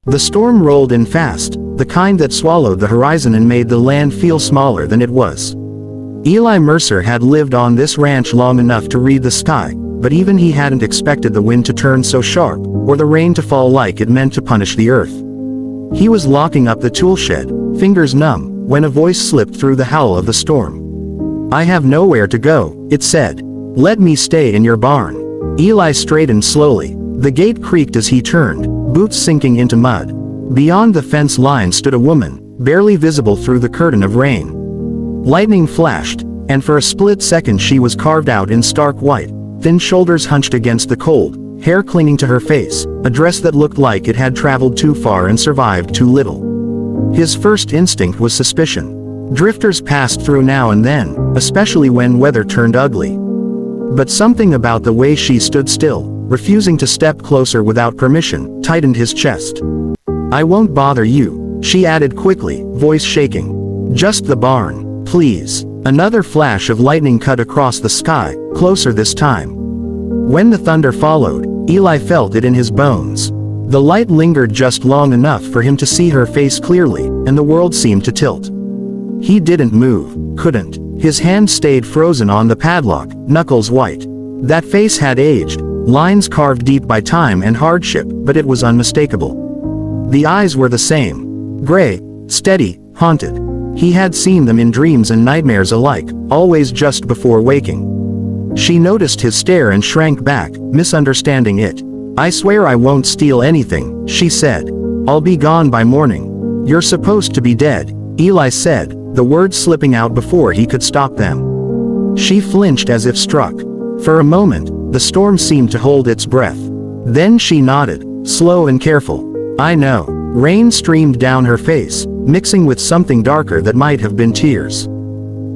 The storm rolled in fast, the kind that swallowed the horizon and made the land feel smaller than it was. Eli Mercer had lived on this ranch long enough to read the sky, but even he hadn't expected the wind to turn so sharp, or the rain to fall like it meant to punish the earth. He was locking up the tool shed, fingers numb, when a voice slipped through the howl of the storm. "I have nowhere to go," it said. "Let me stay in your barn." Eli straightened slowly. The gate creaked as he turned, boots sinking into mud. Beyond the fence line stood a woman, barely visible through the curtain of rain. Lightning flashed, and for a split second she was carved out in stark white, thin shoulders hunched against the cold, hair clinging to her face, a dress that looked like it had traveled too far and survived too little. His first instinct was suspicion. Drifters passed through now and then, especially when weather turned ugly. But something about the way she stood still, refusing to step closer without permission, tightened his chest. "I won't bother you," she added quickly, voice shaking. "Just the barn, please." Another flash of lightning cut across the sky, closer this time. When the thunder followed, Eli felt it in his bones. The light lingered just long enough for him to see her face clearly, and the world seemed to tilt. He didn't move, couldn't. His hand stayed frozen on the padlock, knuckles white. That face had aged, lines carved deep by time and hardship, but it was unmistakable. The eyes were the same. Gray, steady, haunted. He had seen them in dreams and nightmares alike, always just before waking. She noticed his stare and shrank back, misunderstanding it. "I swear I won't steal anything," she said. "I'll be gone by morning." "You're supposed to be dead," Eli said, the words slipping out before he could stop them. She flinched as if struck. For a moment, the storm seemed to hold its breath. Then she nodded, slow and careful. "I know." Rain streamed down her face, mixing with something darker that might have been tears.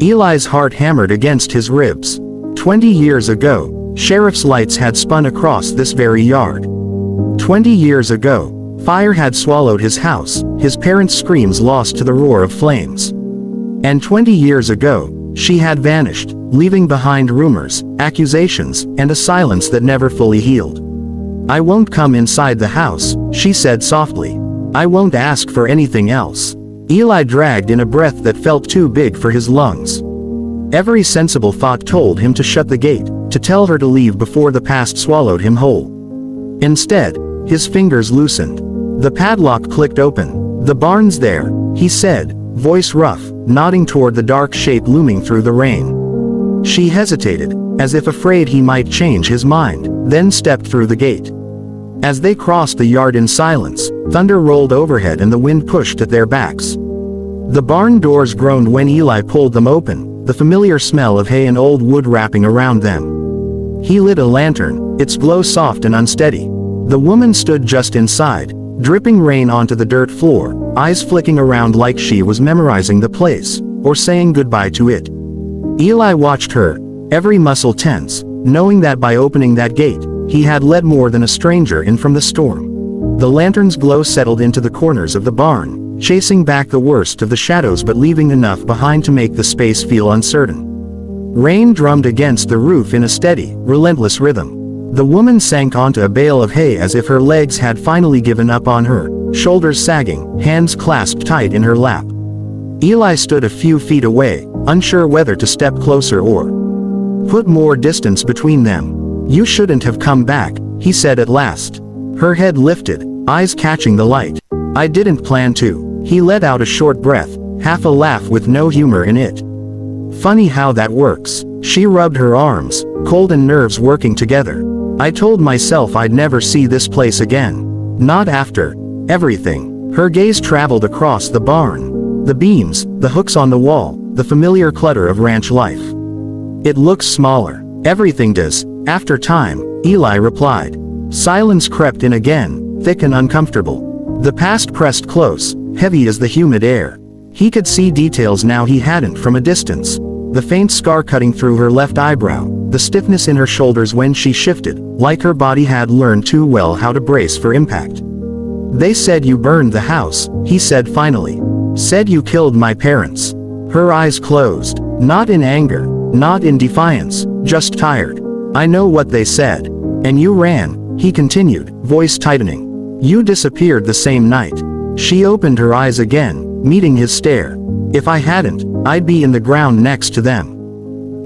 Eli's heart hammered against his ribs. 20 years ago, sheriff's lights had spun across this very yard. 20 years ago, fire had swallowed his house, his parents' screams lost to the roar of flames. And 20 years ago, she had vanished, leaving behind rumors, accusations, and a silence that never fully healed. "I won't come inside the house," she said softly. "I won't ask for anything else." Eli dragged in a breath that felt too big for his lungs. Every sensible thought told him to shut the gate, to tell her to leave before the past swallowed him whole. Instead, his fingers loosened. The padlock clicked open. "The barn's there," he said, voice rough, nodding toward the dark shape looming through the rain. She hesitated, as if afraid he might change his mind, then stepped through the gate. As they crossed the yard in silence, thunder rolled overhead and the wind pushed at their backs. The barn doors groaned when Eli pulled them open, the familiar smell of hay and old wood wrapping around them. He lit a lantern, its glow soft and unsteady. The woman stood just inside, dripping rain onto the dirt floor, eyes flicking around like she was memorizing the place, or saying goodbye to it. Eli watched her, every muscle tense, knowing that by opening that gate, he had let more than a stranger in from the storm. The lantern's glow settled into the corners of the barn, chasing back the worst of the shadows but leaving enough behind to make the space feel uncertain. Rain drummed against the roof in a steady, relentless rhythm. The woman sank onto a bale of hay as if her legs had finally given up on her, shoulders sagging, hands clasped tight in her lap. Eli stood a few feet away, unsure whether to step closer or put more distance between them. "You shouldn't have come back," he said at last. Her head lifted, eyes catching the light. "I didn't plan to." He let out a short breath, half a laugh with no humor in it. "Funny how that works." She rubbed her arms, cold and nerves working together. "I told myself I'd never see this place again. Not after everything." Her gaze traveled across the barn. The beams, the hooks on the wall, the familiar clutter of ranch life. "It looks smaller. Everything does, after time," Eli replied. Silence crept in again, thick and uncomfortable. The past pressed close, heavy as the humid air. He could see details now he hadn't from a distance. The faint scar cutting through her left eyebrow, the stiffness in her shoulders when she shifted, like her body had learned too well how to brace for impact. "They said you burned the house," he said finally. "Said you killed my parents." Her eyes closed, not in anger, not in defiance, just tired. "I know what they said. And you ran," he continued, voice tightening. You disappeared the same night." She opened her eyes again, meeting his stare. "If I hadn't, I'd be in the ground next to them."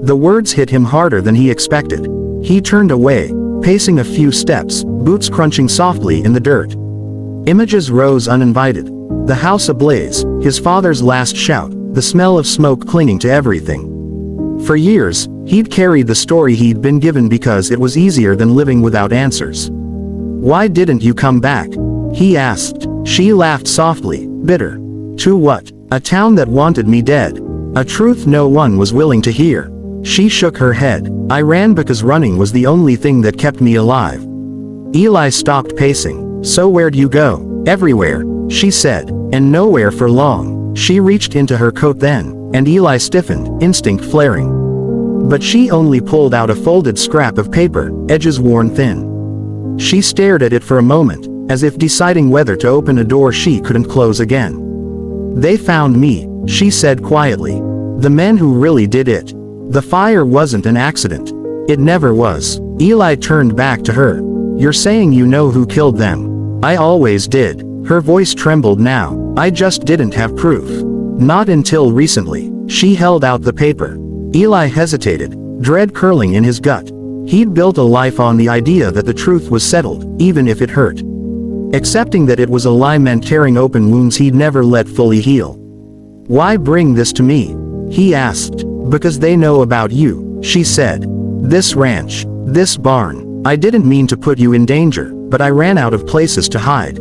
The words hit him harder than he expected. He turned away, pacing a few steps, boots crunching softly in the dirt. Images rose uninvited. The house ablaze, his father's last shout, the smell of smoke clinging to everything. For years, he'd carried the story he'd been given because it was easier than living without answers. "Why didn't you come back?" he asked. She laughed softly, bitter. "To what? A town that wanted me dead. A truth no one was willing to hear." She shook her head. "I ran because running was the only thing that kept me alive." Eli stopped pacing. "So where'd you go?" "Everywhere," she said, "and nowhere for long." She reached into her coat then, and Eli stiffened, instinct flaring. But she only pulled out a folded scrap of paper, edges worn thin. She stared at it for a moment, as if deciding whether to open a door she couldn't close again. "They found me," she said quietly. "The men who really did it. The fire wasn't an accident. It never was." Eli turned back to her. "You're saying you know who killed them?" "I always did." Her voice trembled now. "I just didn't have proof. Not until recently." She held out the paper. Eli hesitated, dread curling in his gut. He'd built a life on the idea that the truth was settled, even if it hurt. Accepting that it was a lie meant tearing open wounds he'd never let fully heal. "Why bring this to me?" he asked. "Because they know about you," she said. "This ranch, this barn. I didn't mean to put you in danger, but I ran out of places to hide."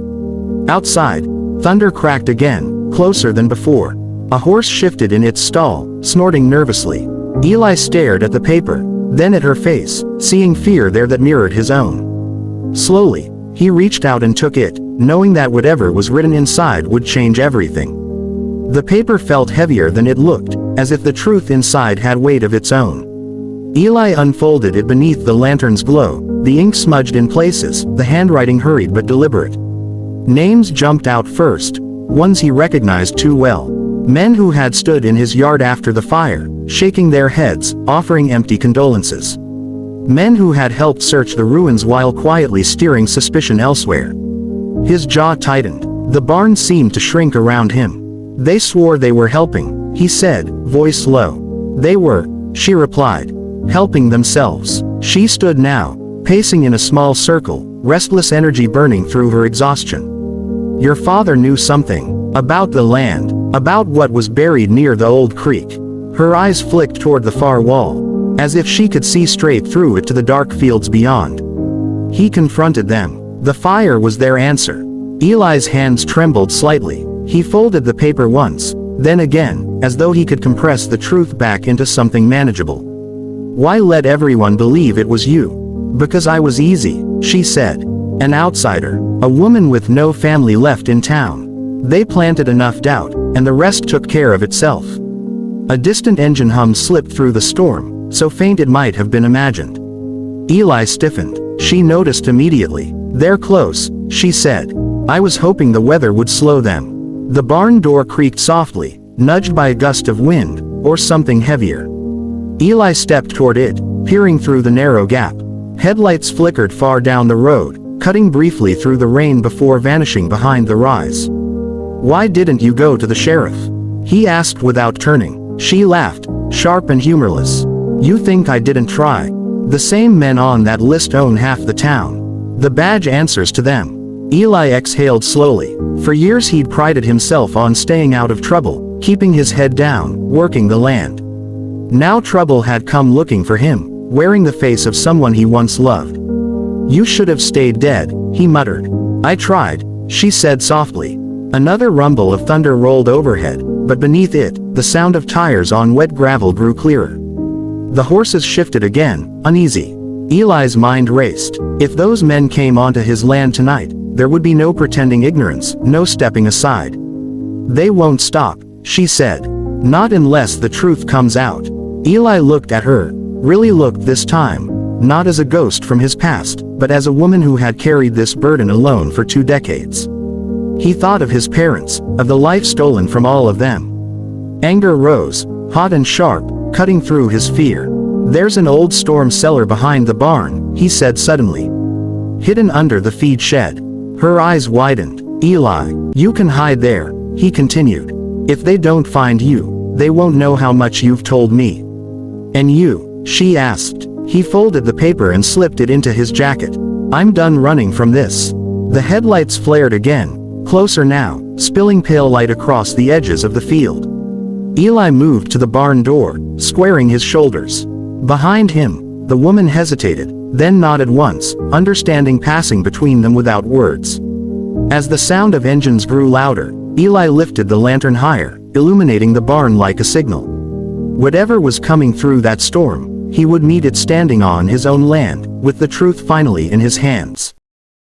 Outside, thunder cracked again, closer than before. A horse shifted in its stall, snorting nervously. Eli stared at the paper, then at her face, seeing fear there that mirrored his own. Slowly, he reached out and took it, knowing that whatever was written inside would change everything. The paper felt heavier than it looked, as if the truth inside had weight of its own. Eli unfolded it beneath the lantern's glow, the ink smudged in places, the handwriting hurried but deliberate. Names jumped out first, ones he recognized too well. Men who had stood in his yard after the fire, shaking their heads, offering empty condolences. Men who had helped search the ruins while quietly steering suspicion elsewhere. His jaw tightened. The barn seemed to shrink around him. "They swore they were helping," he said, voice low. "They were," she replied. "Helping themselves." She stood now, pacing in a small circle, restless energy burning through her exhaustion. "Your father knew something. About the land. About what was buried near the old creek." Her eyes flicked toward the far wall, as if she could see straight through it to the dark fields beyond. He confronted them. The fire was their answer. Eli's hands trembled slightly. He folded the paper once, then again, as though he could compress the truth back into something manageable. "Why let everyone believe it was you?" "Because I was easy," she said. "An outsider. A woman with no family left in town. They planted enough doubt, and the rest took care of itself." A distant engine hum slipped through the storm, so faint it might have been imagined. Eli stiffened. She noticed immediately. "They're close," she said. "I was hoping the weather would slow them." The barn door creaked softly, nudged by a gust of wind, or something heavier. Eli stepped toward it, peering through the narrow gap. Headlights flickered far down the road, cutting briefly through the rain before vanishing behind the rise. "Why didn't you go to the sheriff?" he asked without turning. She laughed, sharp and humorless. "You think I didn't try? The same men on that list own half the town. The badge answers to them." Eli exhaled slowly. For years he'd prided himself on staying out of trouble, keeping his head down, working the land. Now trouble had come looking for him, wearing the face of someone he once loved. "You should have stayed dead," he muttered. "I tried," she said softly. Another rumble of thunder rolled overhead, but beneath it, the sound of tires on wet gravel grew clearer. The horses shifted again, uneasy. Eli's mind raced. If those men came onto his land tonight, there would be no pretending ignorance, no stepping aside. "They won't stop," she said. "Not unless the truth comes out." Eli looked at her, really looked this time, not as a ghost from his past, but as a woman who had carried this burden alone for 2 decades. He thought of his parents, of the life stolen from all of them. Anger rose, hot and sharp, cutting through his fear. "There's an old storm cellar behind the barn," he said suddenly. "Hidden under the feed shed. Her eyes widened. Eli, you can hide there, he continued. If they don't find you, they won't know how much you've told me. And you? She asked. He folded the paper and slipped it into his jacket. I'm done running from this. The headlights flared again, closer now, spilling pale light across the edges of the field. Eli moved to the barn door, squaring his shoulders. Behind him, the woman hesitated, then nodded once, understanding passing between them without words. As the sound of engines grew louder, Eli lifted the lantern higher, illuminating the barn like a signal. Whatever was coming through that storm, he would meet it standing on his own land, with the truth finally in his hands.